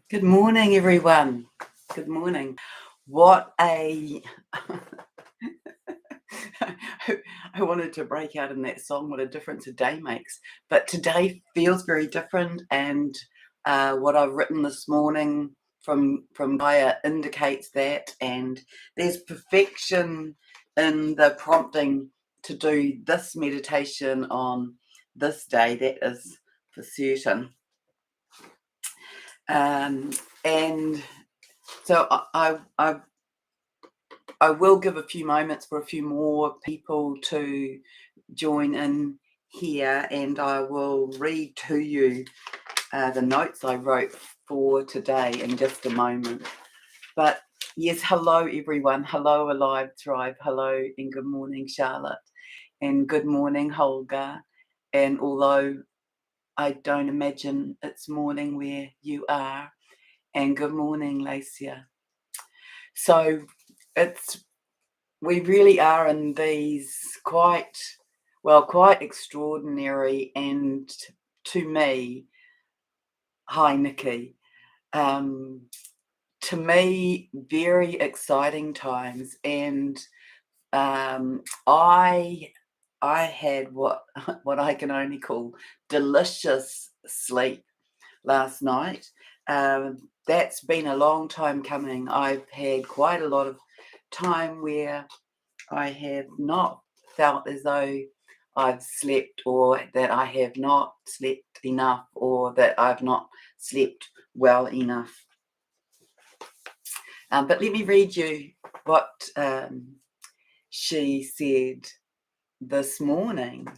Good morning, everyone. Good morning. What a. I wanted to break out in that song, What a Difference a Day Makes. But today feels very different, and what I've written this morning from Gaia indicates that. And there's perfection in the prompting to do this meditation on this day, that is for certain. And so I will give a few moments for a few more people to join in here, and I will read to you the notes I wrote for today in just a moment. But yes, hello everyone. Hello Alive Tribe. Hello and good morning Charlotte. And good morning Holga. And although I don't imagine it's morning where you are, and good morning Lacia. So we really are in these quite extraordinary and, to me, hi Nikki, to me, very exciting times. And I had what I can only call delicious sleep last night. That's been a long time coming. I've had quite a lot of time where I have not felt as though I've slept, or that I have not slept enough, or that I've not slept well enough. But let me read you what she said this morning.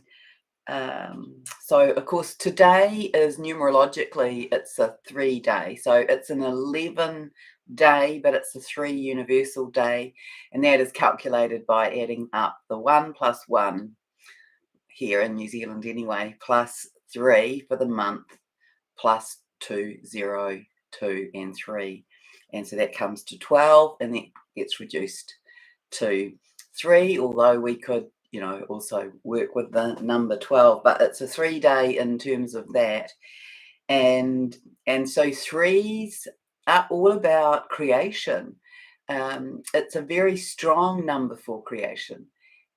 So, of course, today is numerologically, it's a 3-day. So it's an 11-day, but it's a 3 universal day. And that is calculated by adding up the 1 plus 1 here in New Zealand anyway, plus 3 for the month, plus 2, 0, 2, and 3. And so that comes to 12, and that gets reduced to 3, although we could also work with the number 12, but it's a 3-day in terms of that. And so threes are all about creation. It's a very strong number for creation,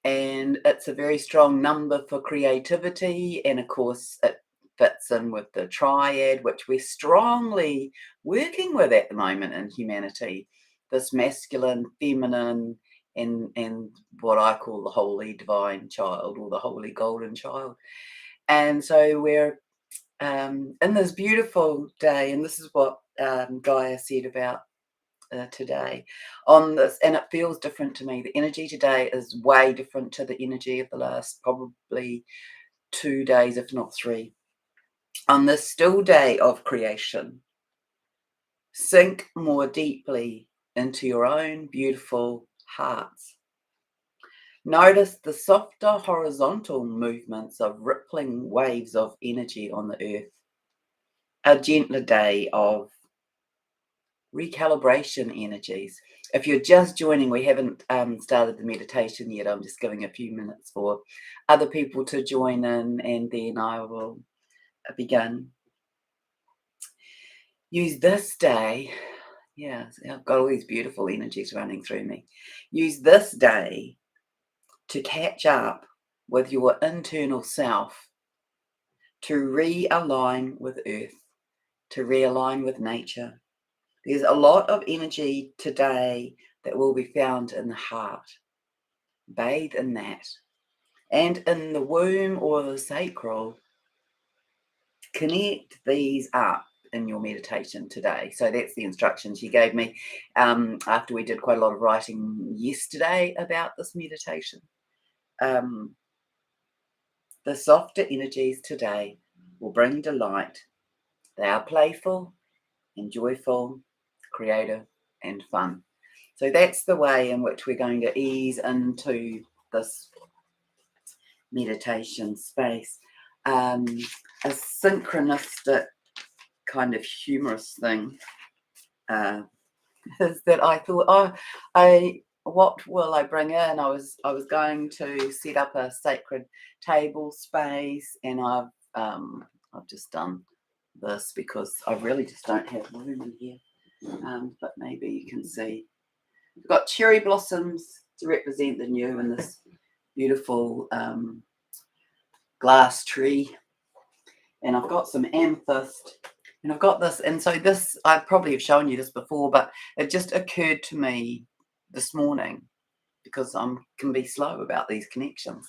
and it's a very strong number for creativity. And of course it fits in with the triad, which we're strongly working with at the moment in humanity, this masculine, feminine, and what I call the holy divine child, or the holy golden child. And so we're in this beautiful day, and this is what Gaia said about today on this, and it feels different to me. The energy today is way different to the energy of the last probably 2 days, if not 3. On this still day of creation, sink more deeply into your own beautiful hearts. Notice the softer horizontal movements of rippling waves of energy on the earth. A gentler day of recalibration energies. If you're just joining, we haven't started the meditation yet. I'm just giving a few minutes for other people to join in, and then I will begin. Use this day. Yeah, I've got all these beautiful energies running through me. Use this day to catch up with your internal self, to realign with Earth, to realign with nature. There's a lot of energy today that will be found in the heart. Bathe in that. And in the womb or the sacral, connect these up in your meditation today. So that's the instructions she gave me after we did quite a lot of writing yesterday about this meditation. The softer energies today will bring delight. They are playful and joyful, creative and fun. So that's the way in which we're going to ease into this meditation space. A synchronistic kind of humorous thing is that I thought, what will I bring in? I was going to set up a sacred table space, and I've just done this because I really just don't have room in here. But maybe you can see. We've got cherry blossoms to represent the new in this beautiful glass tree. And I've got some amethyst. And I've got this. And so this, I probably have shown you this before, but it just occurred to me this morning because I can be slow about these connections.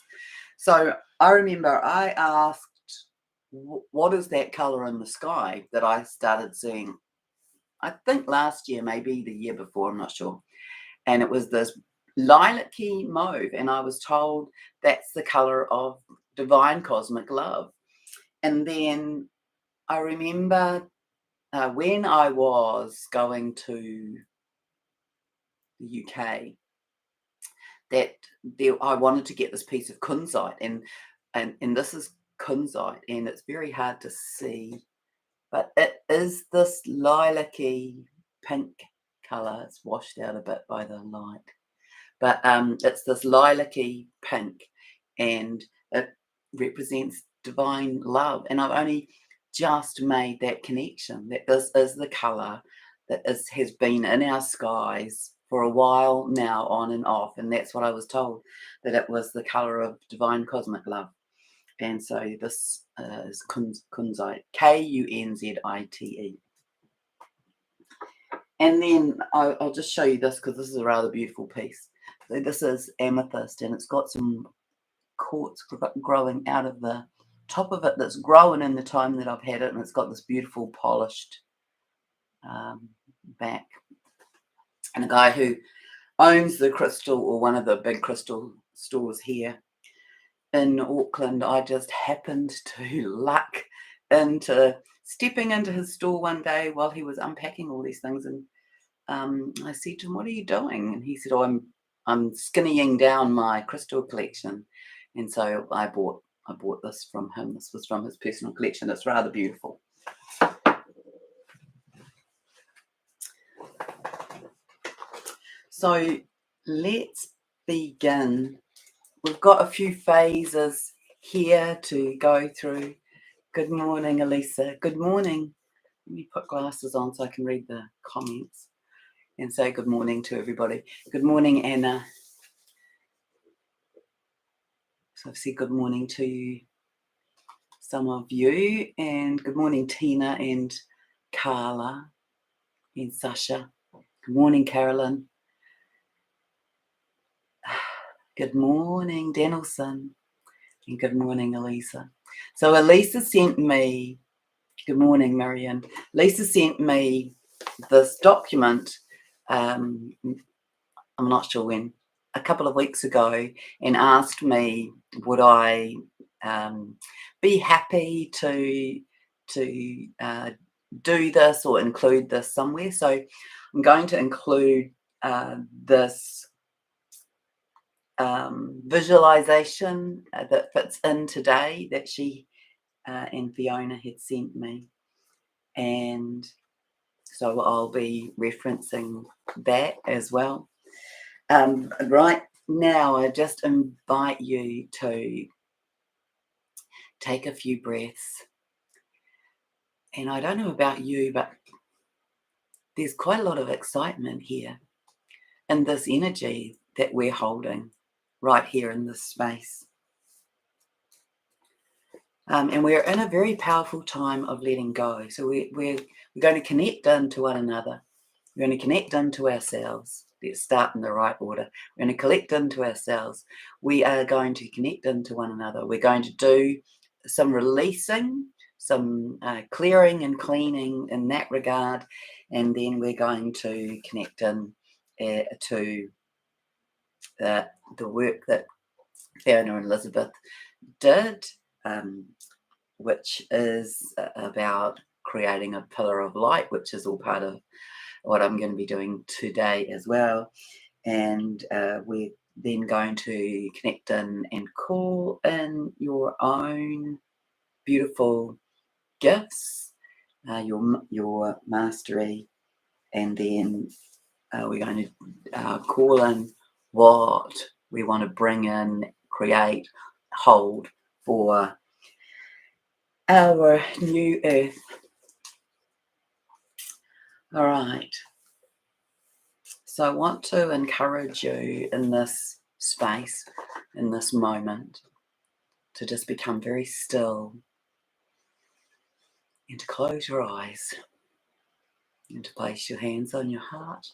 So I remember I asked, what is that colour in the sky that I started seeing? I think last year, maybe the year before, I'm not sure. And it was this lilac-y mauve. And I was told that's the colour of divine cosmic love. And then I remember when I was going to the UK, that I wanted to get this piece of kunzite, and this is kunzite, and it's very hard to see, but it is this lilac-y pink colour. It's washed out a bit by the light, but it's this lilac-y pink, and it represents divine love. And I've only just made that connection that this is the colour that has been in our skies for a while now, on and off. And that's what I was told, that it was the colour of divine cosmic love. And so this is kunzite, Kunzite. And then I'll just show you this because this is a rather beautiful piece. So this is amethyst, and it's got some quartz growing out of the top of it that's grown in the time that I've had it, and it's got this beautiful polished back. And a guy who owns the crystal, or one of the big crystal stores here in Auckland, I just happened to luck into stepping into his store one day while he was unpacking all these things, and I said to him, "What are you doing?" And he said, "Oh, I'm skinnying down my crystal collection." And so I bought this from him. This was from his personal collection. It's rather beautiful. So let's begin. We've got a few phases here to go through. Good morning, Elisa. Good morning. Let me put glasses on so I can read the comments and say good morning to everybody. Good morning, Anna. So I've said good morning to some of you, and good morning, Tina and Carla and Sasha. Good morning, Carolyn. Good morning, Danielson, and good morning, Elisa. So Elisa sent me, good morning, Marianne. Lisa sent me this document, I'm not sure when, a couple of weeks ago, and asked me would I be happy to do this or include this somewhere. So I'm going to include this visualization that fits in today that she and Fiona had sent me, and so I'll be referencing that as well. Right now, I just invite you to take a few breaths. And I don't know about you, but there's quite a lot of excitement here in this energy that we're holding right here in this space. And we're in a very powerful time of letting go. So we're going to connect into one another. We're going to connect into ourselves. Let's start in the right order. We're going to collect into ourselves. We are going to connect into one another. We're going to do some releasing, some clearing and cleaning in that regard. And then we're going to connect in to the work that Fiona and Elizabeth did, which is about creating a pillar of light, which is all part of what I'm going to be doing today as well. And we're then going to connect in and call in your own beautiful gifts, your mastery, and then we're going to call in what we want to bring in, create, hold for our new earth. All right. So I want to encourage you in this space, in this moment, to just become very still and to close your eyes and to place your hands on your heart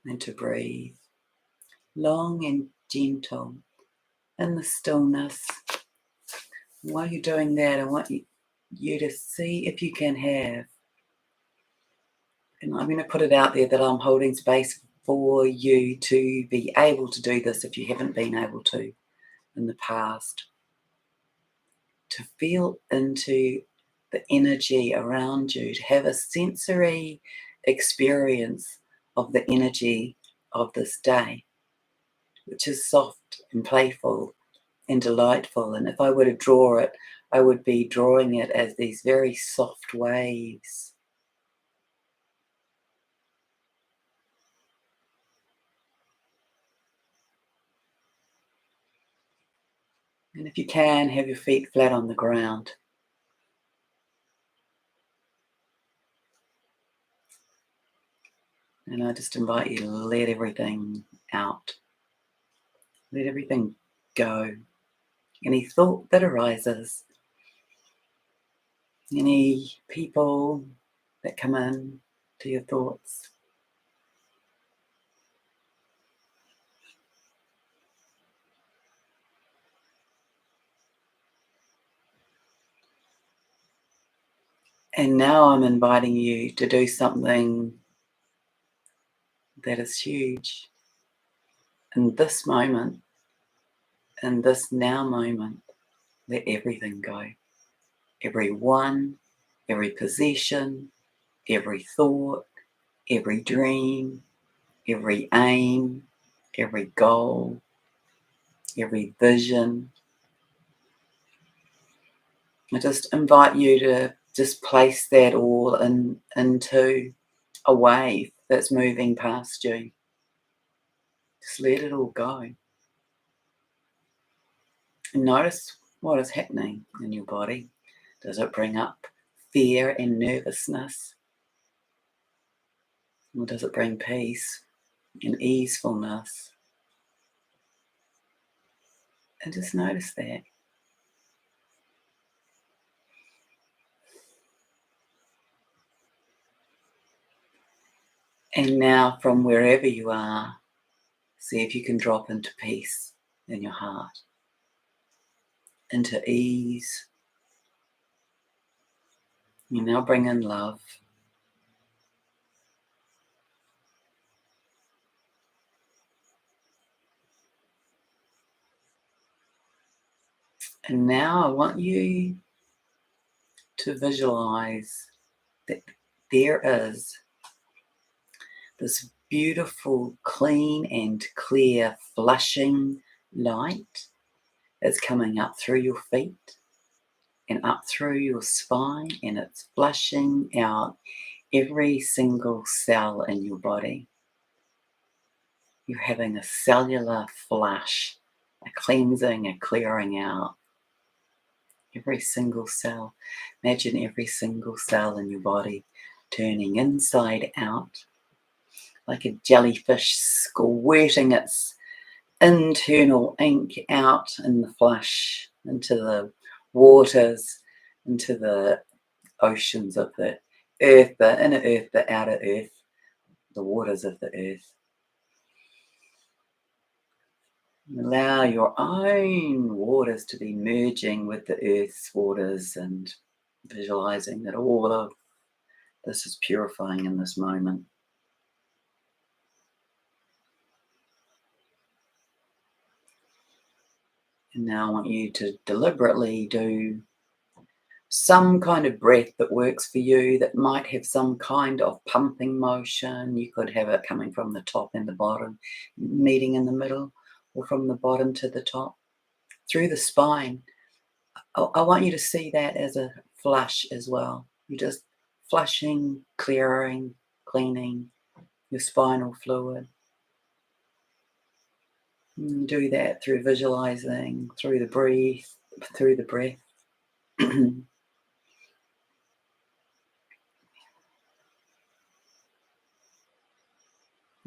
and to breathe long and gentle in the stillness. While you're doing that, I want you to see if you can have, and I'm going to put it out there that I'm holding space for you to be able to do this if you haven't been able to in the past, to feel into the energy around you, to have a sensory experience of the energy of this day, which is soft and playful and delightful. And if I were to draw it, I would be drawing it as these very soft waves. And if you can, have your feet flat on the ground. And I just invite you to let everything out. Let everything go. Any thought that arises, any people that come in to your thoughts. And now I'm inviting you to do something that is huge in this moment, in this now moment. Let everything go. Everyone, every possession, every thought, every dream, every aim, every goal, every vision. I just invite you to just place that all into a wave that's moving past you. Just let it all go. And notice what is happening in your body. Does it bring up fear and nervousness? Or does it bring peace and easefulness? And just notice that. And now from wherever you are, see if you can drop into peace in your heart, into ease. You now bring in love. And now I want you to visualize that there is this beautiful, clean and clear flushing light that's coming up through your feet and up through your spine, and it's flushing out every single cell in your body. You're having a cellular flush, a cleansing, a clearing out. Every single cell. Imagine every single cell in your body turning inside out, like a jellyfish squirting its internal ink out in the flush, into the waters, into the oceans of the earth, the inner earth, the outer earth, the waters of the earth. Allow your own waters to be merging with the earth's waters and visualizing that all of this is purifying in this moment. And now I want you to deliberately do some kind of breath that works for you, that might have some kind of pumping motion. You could have it coming from the top and the bottom, meeting in the middle, or from the bottom to the top, through the spine. I want you to see that as a flush as well. You're just flushing, clearing, cleaning your spinal fluid. Do that through visualizing, through the breath.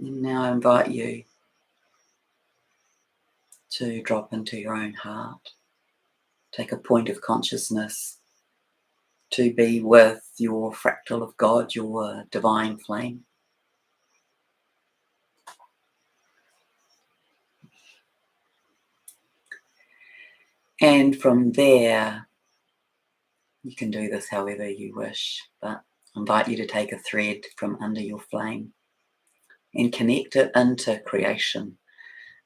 Now I invite you to drop into your own heart. Take a point of consciousness to be with your fractal of God, your divine flame. And from there, you can do this however you wish, but I invite you to take a thread from under your flame and connect it into creation,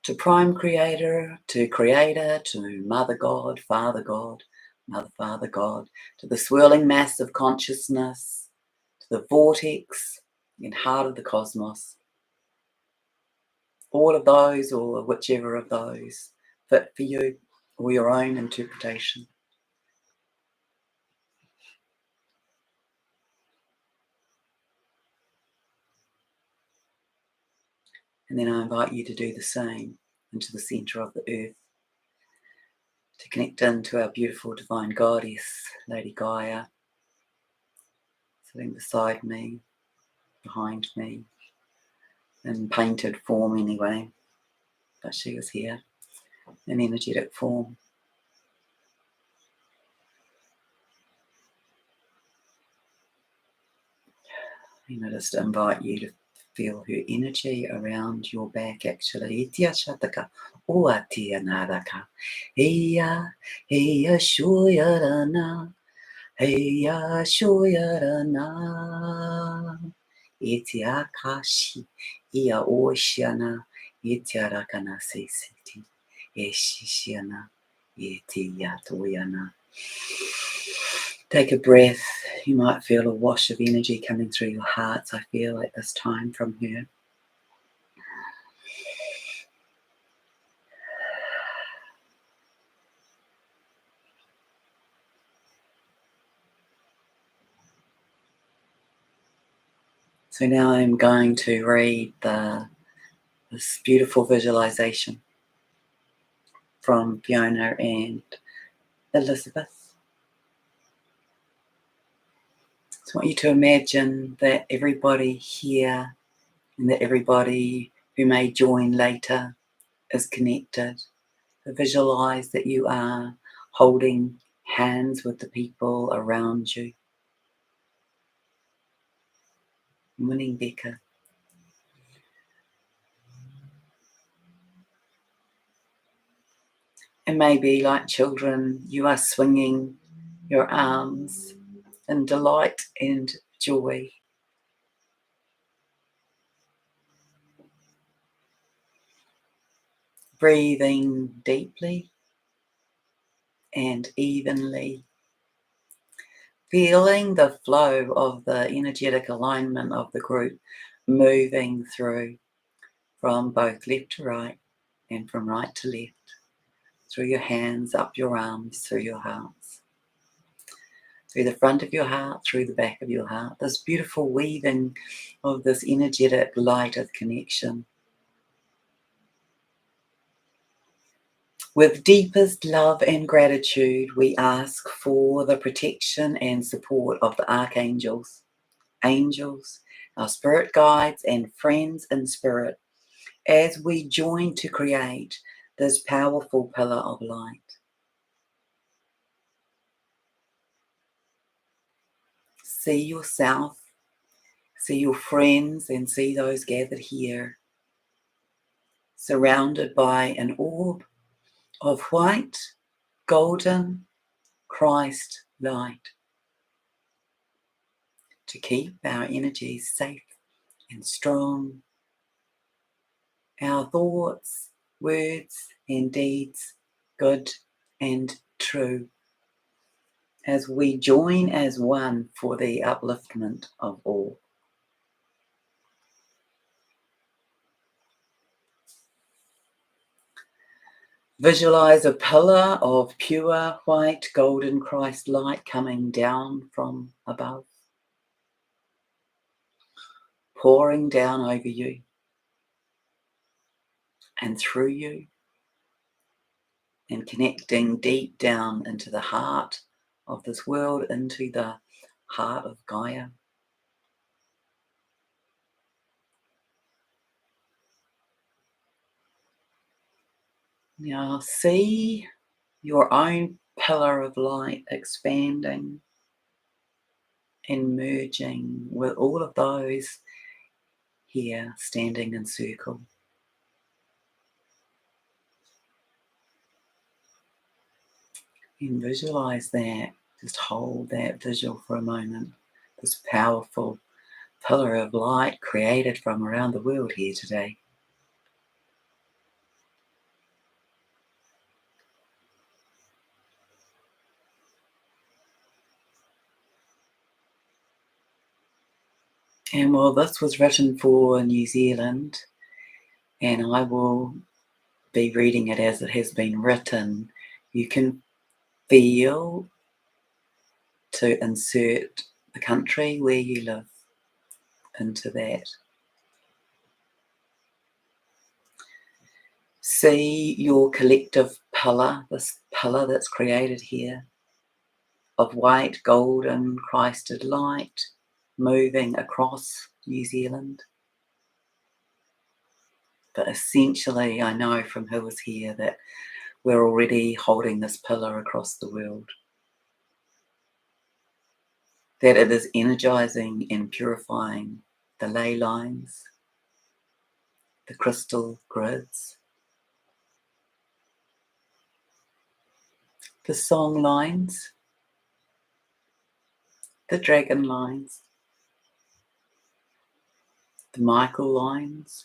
to Prime Creator, to Mother God, Father God, Mother, Father God, to the swirling mass of consciousness, to the vortex and heart of the cosmos. All of those, or whichever of those, fit for you or your own interpretation. And then I invite you to do the same into the center of the earth, to connect into our beautiful divine goddess, Lady Gaia, sitting beside me, behind me, in painted form anyway, but she was here in energetic form. And I just invite you to feel her energy around your back actually. Itia shataka, oatia naraka. Heya, heya shoyarana, heya shoyarana. Itia kashi, ia oshana, itia rakana sesiti, eshishiana, itia toyana. Take a breath. You might feel a wash of energy coming through your hearts, I feel at this time from her. So now I'm going to read this beautiful visualization from Fiona and Elizabeth. So I want you to imagine that everybody here and that everybody who may join later is connected. So visualize that you are holding hands with the people around you. Winning Becker. And maybe, like children, you are swinging your arms in delight and joy. Breathing deeply and evenly. Feeling the flow of the energetic alignment of the group moving through from both left to right and from right to left. Through your hands, up your arms, through your hearts. Through the front of your heart, through the back of your heart. This beautiful weaving of this energetic light of connection. With deepest love and gratitude, we ask for the protection and support of the archangels, angels, our spirit guides, and friends in spirit as we join to create this powerful pillar of light. See yourself, see your friends, and see those gathered here, surrounded by an orb of white, golden Christ light to keep our energies safe and strong, our thoughts, words, and deeds good and true, as we join as one for the upliftment of all. Visualize a pillar of pure white golden Christ light coming down from above, pouring down over you and through you, and connecting deep down into the heart of this world, into the heart of Gaia. Now see your own pillar of light expanding and merging with all of those here standing in circle. And visualize that, just hold that visual for a moment, this powerful pillar of light created from around the world here today. And while this was written for New Zealand, and I will be reading it as it has been written, you can feel to insert the country where you live into that. See your collective pillar, this pillar that's created here, of white, golden, Christed light moving across New Zealand. But essentially, I know from who was here that we're already holding this pillar across the world. That it is energizing and purifying the ley lines, the crystal grids, the song lines, the dragon lines, the Michael lines,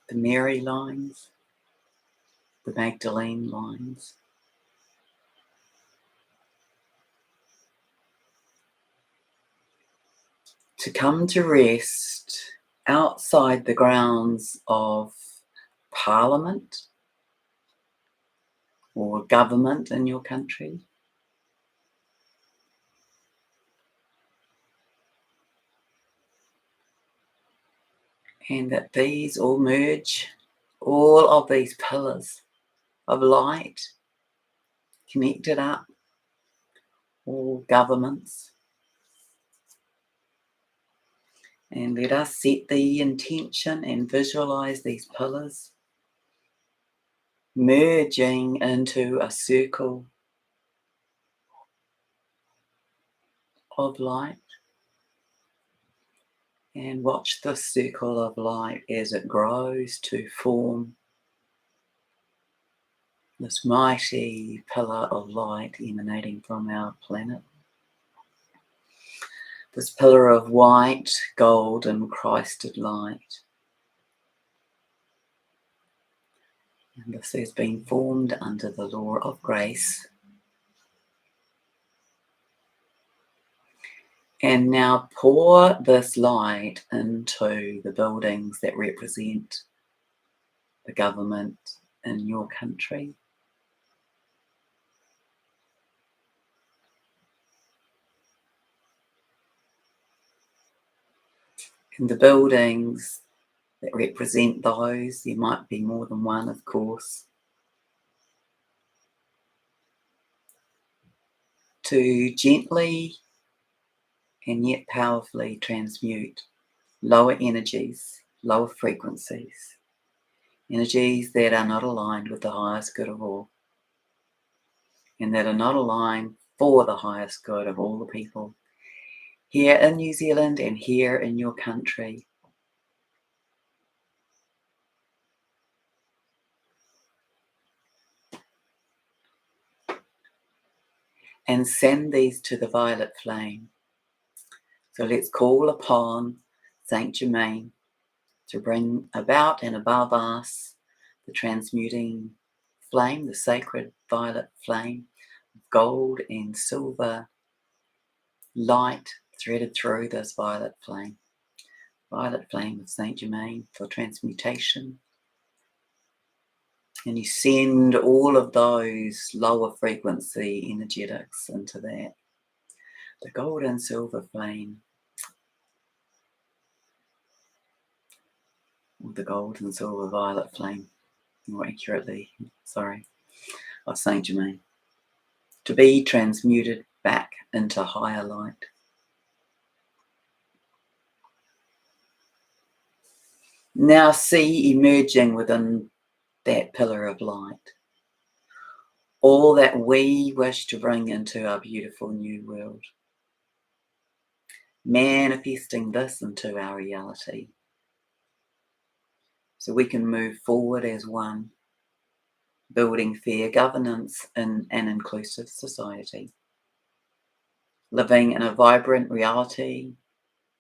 the Mary lines, the Magdalene lines. To come to rest outside the grounds of Parliament or government in your country. And that these all merge, all of these pillars of light connected up, all governments. And let us set the intention and visualize these pillars merging into a circle of light. And watch this circle of light as it grows to form this mighty pillar of light emanating from our planet. This pillar of white, gold, and Christed light. And this has been formed under the law of grace. And now pour this light into the buildings that represent the government in your country. In the buildings that represent those, there might be more than one, of course, to gently and yet powerfully transmute lower energies, lower frequencies, energies that are not aligned with the highest good of all, and that are not aligned for the highest good of all the people here in New Zealand and here in your country. And send these to the violet flame. So let's call upon Saint Germain to bring about and above us the transmuting flame, the sacred violet flame, gold and silver light threaded through this violet flame of Saint Germain for transmutation. And you send all of those lower frequency energetics into that. The gold and silver flame, or the gold and silver violet flame, more accurately, of Saint Germain, to be transmuted back into higher light. Now see emerging within that pillar of light all that we wish to bring into our beautiful new world, manifesting this into our reality so we can move forward as one, building fair governance in an inclusive society, living in a vibrant reality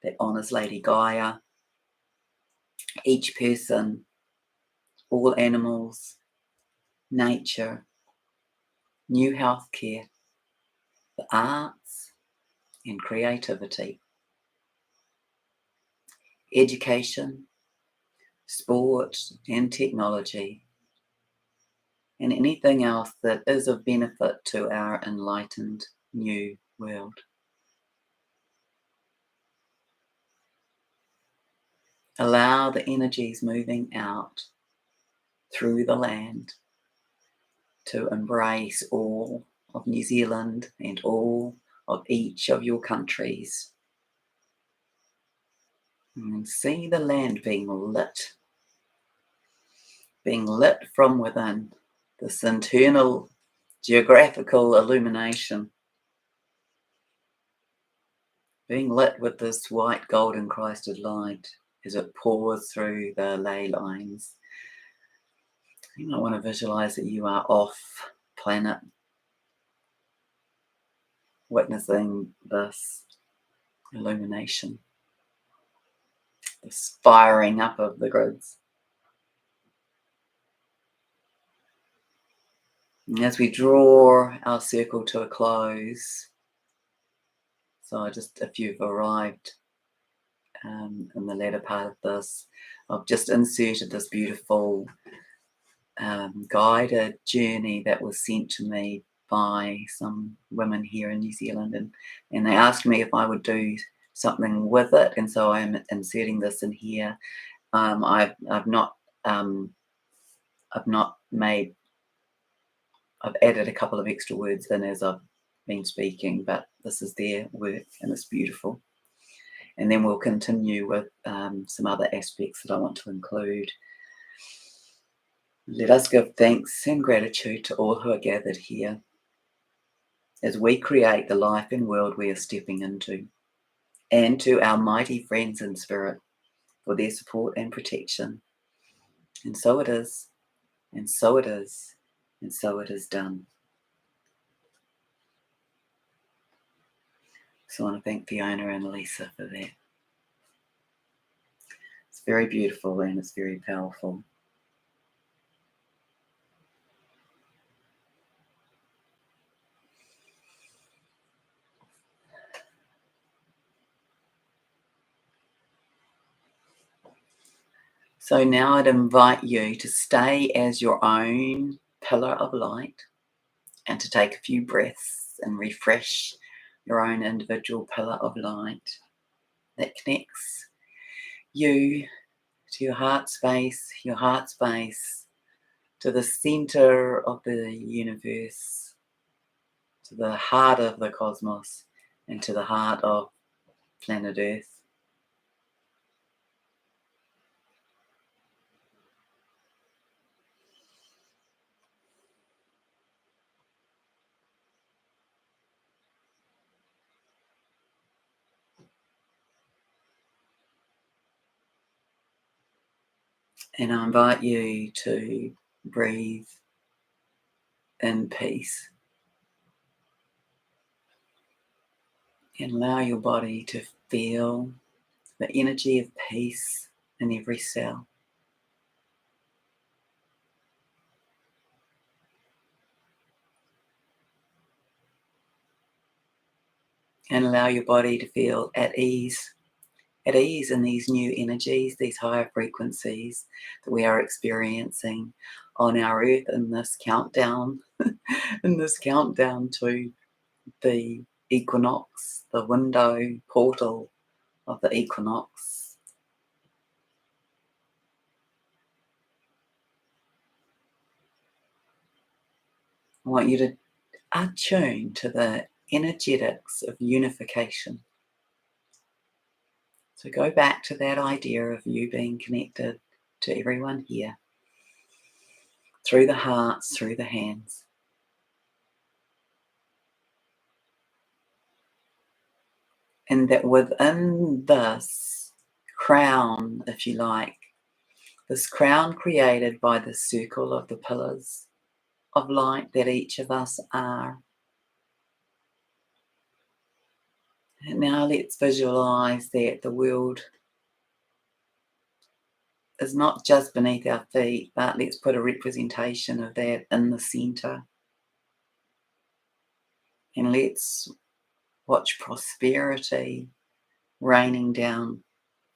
that honours Lady Gaia, each person, all animals, nature, new healthcare, the arts and creativity, education, sport and technology, and anything else that is of benefit to our enlightened new world. Allow the energies moving out through the land to embrace all of New Zealand and all of each of your countries. And see the land being lit from within, this internal geographical illumination, being lit with this white golden Christed light as it pours through the ley lines. You might want to visualize that you are off planet, witnessing this illumination, this firing up of the grids. And as we draw our circle to a close, so just if you've arrived in the latter part of this, I've just inserted this beautiful guided journey that was sent to me by some women here in New Zealand, and they asked me if I would do something with it, and so I'm inserting this in here. I've added a couple of extra words in as I've been speaking, but this is their work and it's beautiful. And then we'll continue with some other aspects that I want to include. Let us give thanks and gratitude to all who are gathered here as we create the life and world we are stepping into, and to our mighty friends in spirit for their support and protection. And so it is, and so it is, and so it is done. So I want to thank Fiona and Lisa for that. It's very beautiful and it's very powerful. So now I'd invite you to stay as your own pillar of light and to take a few breaths and refresh your own individual pillar of light that connects you to your heart space, to the center of the universe, to the heart of the cosmos, and to the heart of planet Earth. And I invite you to breathe in peace and allow your body to feel the energy of peace in every cell. And allow your body to feel at ease in these new energies, these higher frequencies that we are experiencing on our earth in this countdown, to the equinox, the window portal of the equinox. I want you to attune to the energetics of unification. So go back to that idea of you being connected to everyone here, through the hearts, through the hands. And that within this crown, if you like, this crown created by the circle of the pillars of light that each of us are. And now let's visualize that the world is not just beneath our feet, but let's put a representation of that in the center. And let's watch prosperity raining down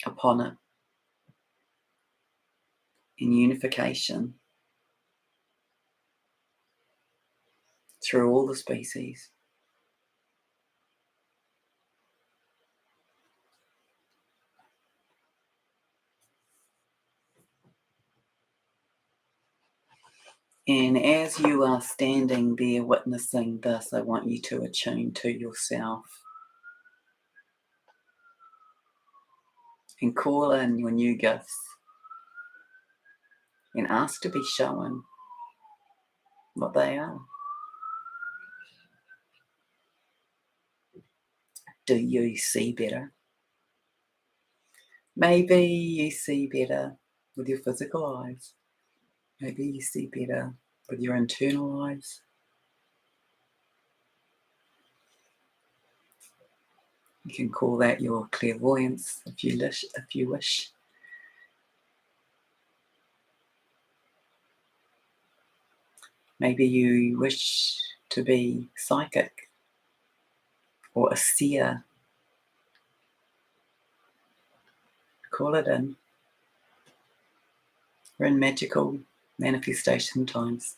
upon it in unification through all the species. And as you are standing there witnessing this, I want you to attune to yourself and call in your new gifts and ask to be shown what they are. Do you see better? Maybe you see better with your physical eyes. Maybe you see better with your internal eyes. You can call that your clairvoyance if you wish. Maybe you wish to be psychic or a seer. Call it in. We're in magical manifestation times.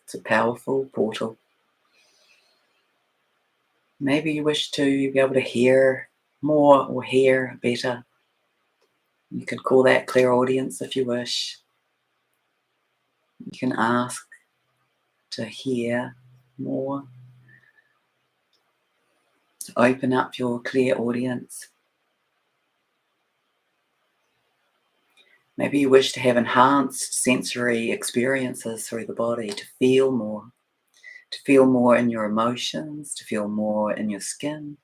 It's a powerful portal. Maybe you wish to be able to hear more or hear better. You could call that clairaudience if you wish. You can ask to hear more, to open up your clairaudience. Maybe you wish to have enhanced sensory experiences through the body, to feel more in your emotions, to feel more in your skin,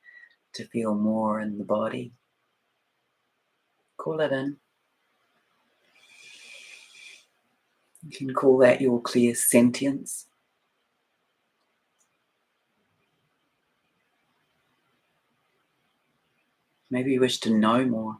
to feel more in the body. Call it in. You can call that your clear sentience. Maybe you wish to know more,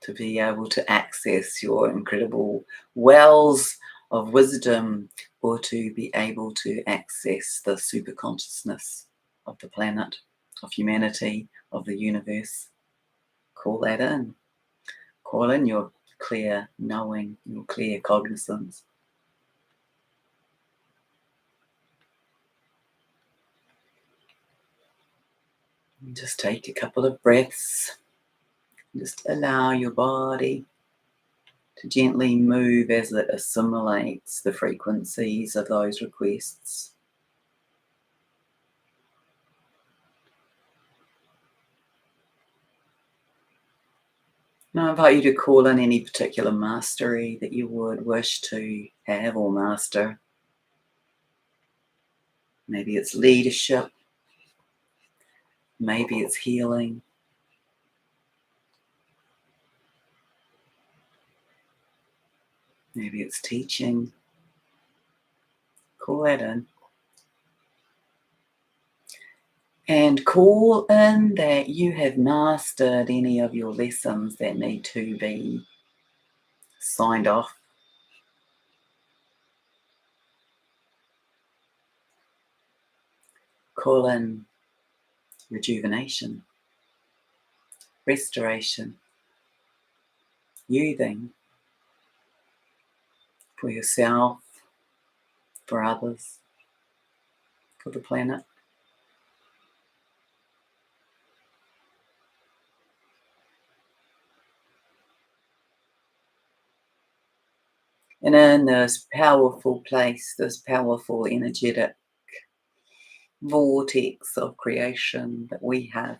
to be able to access your incredible wells of wisdom, or to be able to access the super consciousness of the planet, of humanity, of the universe. Call that in. Call in your clear knowing, your clear cognizance. And just take a couple of breaths. Just allow your body to gently move as it assimilates the frequencies of those requests. Now I invite you to call in any particular mastery that you would wish to have or master. Maybe it's leadership, maybe it's healing, maybe it's teaching. Call that in. And call in that you have mastered any of your lessons that need to be signed off. Call in rejuvenation, restoration, youthing for yourself, for others, for the planet. And in this powerful place, this powerful energetic vortex of creation that we have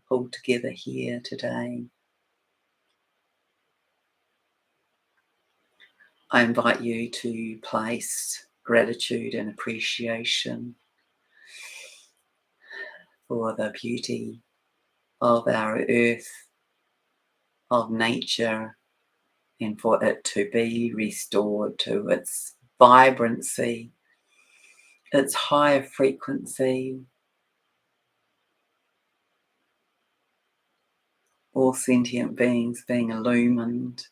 pulled together here today, I invite you to place gratitude and appreciation for the beauty of our earth, of nature, and for it to be restored to its vibrancy, its higher frequency, all sentient beings being illumined.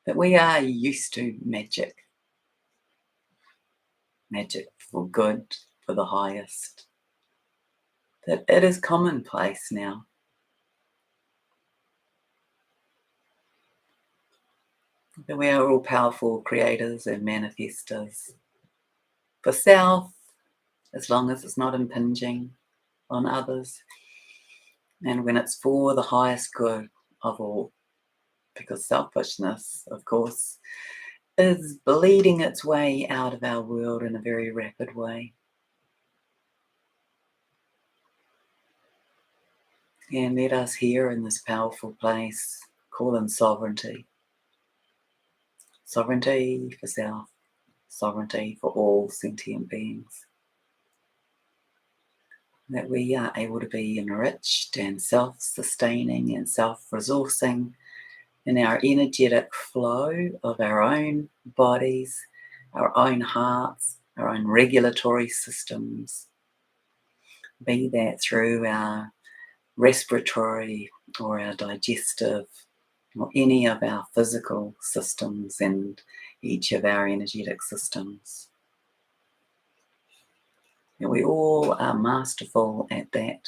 That we are used to magic for good, for the highest, that it is commonplace now. That we are all powerful creators and manifestors for self, as long as it's not impinging on others, and when it's for the highest good of all, because selfishness, of course, is bleeding its way out of our world in a very rapid way. And let us here in this powerful place call in sovereignty. Sovereignty for self, sovereignty for all sentient beings. That we are able to be enriched and self-sustaining and self-resourcing in our energetic flow of our own bodies, our own hearts, our own regulatory systems, be that through our respiratory or our digestive or any of our physical systems and each of our energetic systems. And we all are masterful at that.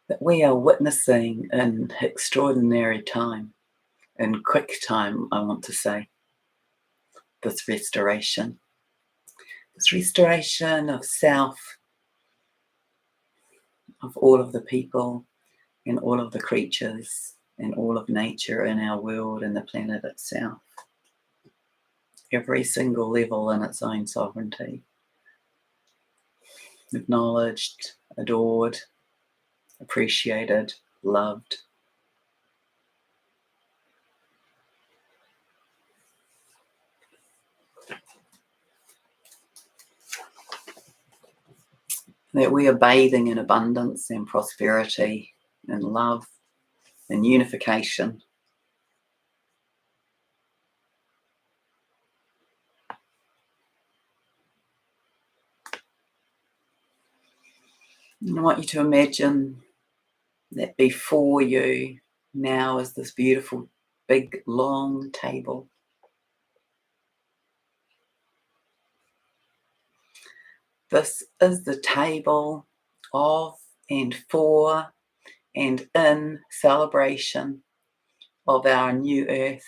That we are witnessing in extraordinary time, in quick time, I want to say, this restoration of self, of all of the people and all of the creatures and all of nature in our world and the planet itself. Every single level in its own sovereignty. Acknowledged, adored, appreciated, loved. That we are bathing in abundance and prosperity and love and unification. And I want you to imagine that before you now is this beautiful, big, long table. This is the table of and for and in celebration of our new earth.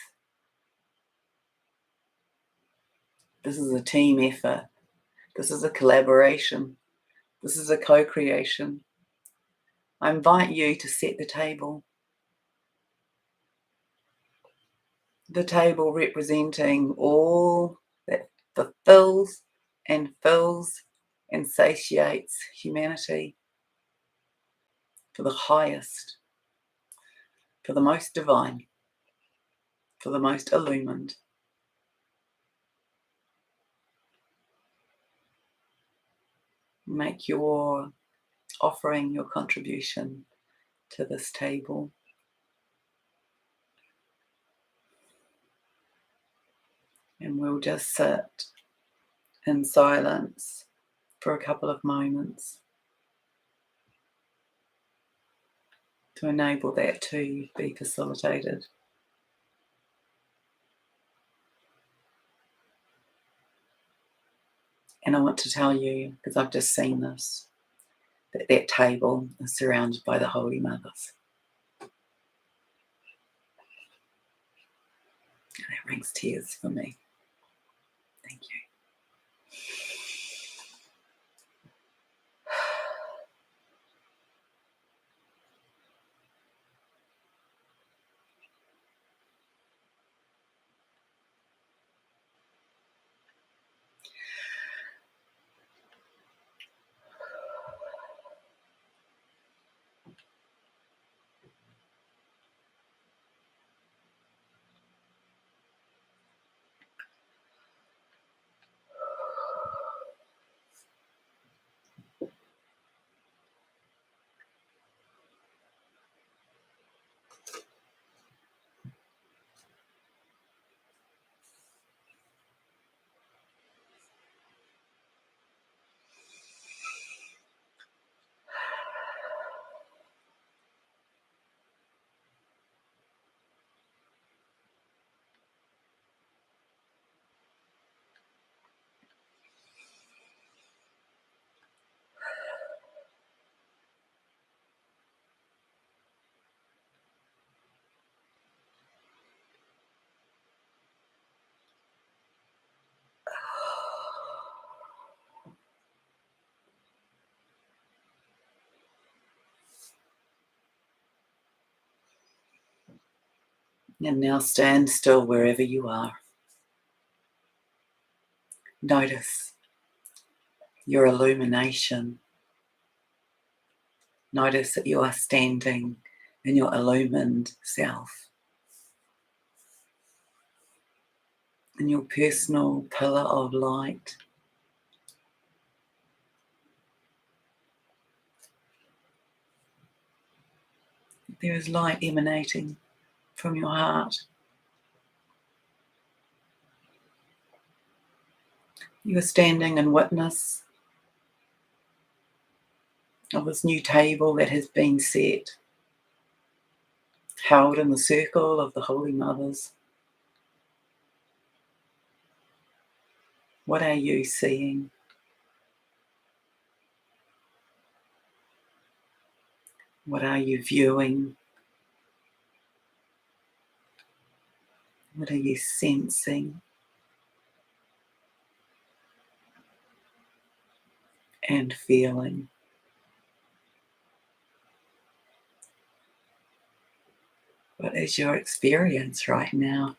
This is a team effort. This is a collaboration. This is a co-creation. I invite you to set the table. The table representing all that fulfills and fills and satiates humanity for the highest, for the most divine, for the most illumined. Make your offering, your contribution to this table. And we'll just sit in silence for a couple of moments to enable that to be facilitated. And I want to tell you, because I've just seen this, that that table is surrounded by the Holy Mothers. And that brings tears for me. Thank you. And now stand still wherever you are. Notice your illumination. Notice that you are standing in your illumined self, in your personal pillar of light. There is light emanating from your heart. You are standing in witness of this new table that has been set, held in the circle of the Holy Mothers. What are you seeing? What are you viewing? What are you sensing and feeling? What is your experience right now?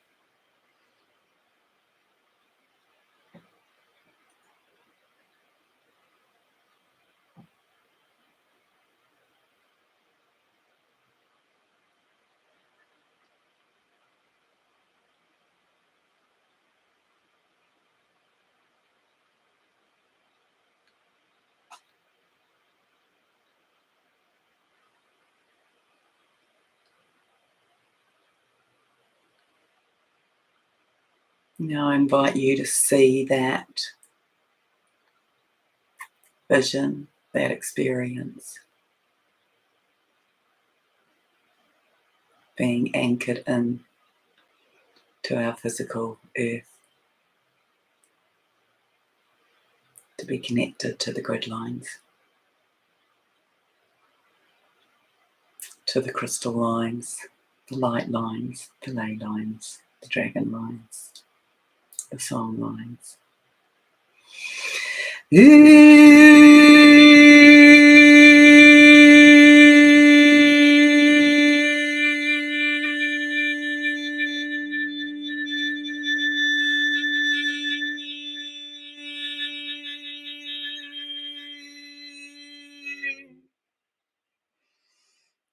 Now I invite you to see that vision, that experience being anchored in to our physical earth, to be connected to the grid lines, to the crystal lines, the light lines, the ley lines, the dragon lines, the song lines.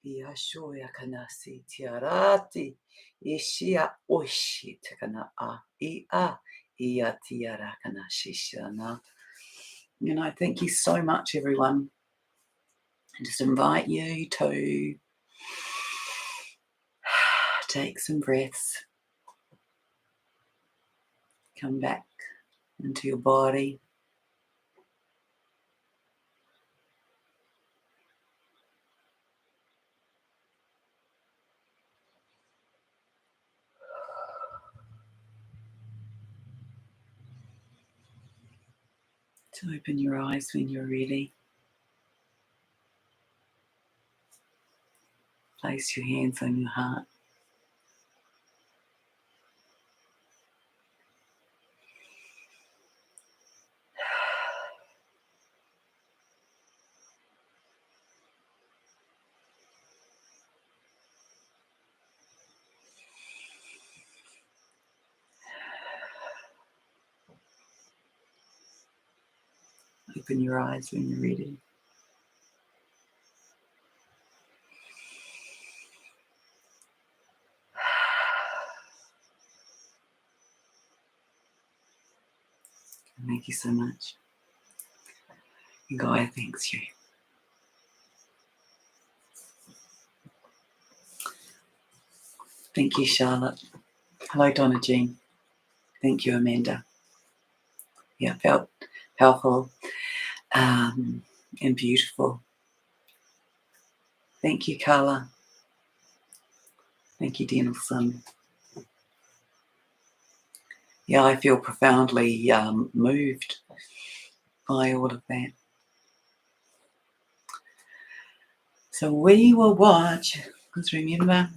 Yashoya kanasi tiarati ishia oshi takana a ia tiara kanashishana. And I thank you so much, everyone. I just invite you to take some breaths, come back into your body. To open your eyes when you're ready. Place your hands on your heart. Open your eyes when you're ready. Thank you so much. And Gaia thanks you. Thank you, Charlotte. Hello, Donna Jean. Thank you, Amanda. Yeah, felt powerful and beautiful. Thank you, Carla. Thank you, Danielson. Yeah, I feel profoundly moved by all of that. So we will watch, because remember,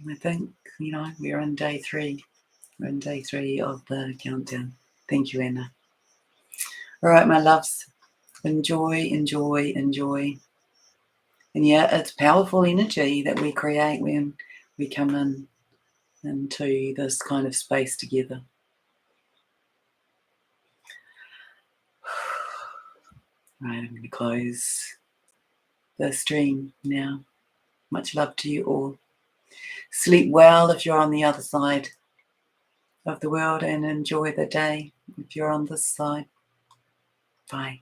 I think, we're on day 3. We're on day 3 of the countdown. Thank you, Anna. All right, my loves, enjoy, enjoy, enjoy. And yeah, it's powerful energy that we create when we come in into this kind of space together. Right, I'm going to close the stream now. Much love to you all. Sleep well if you're on the other side of the world, and enjoy the day if you're on this side. Bye.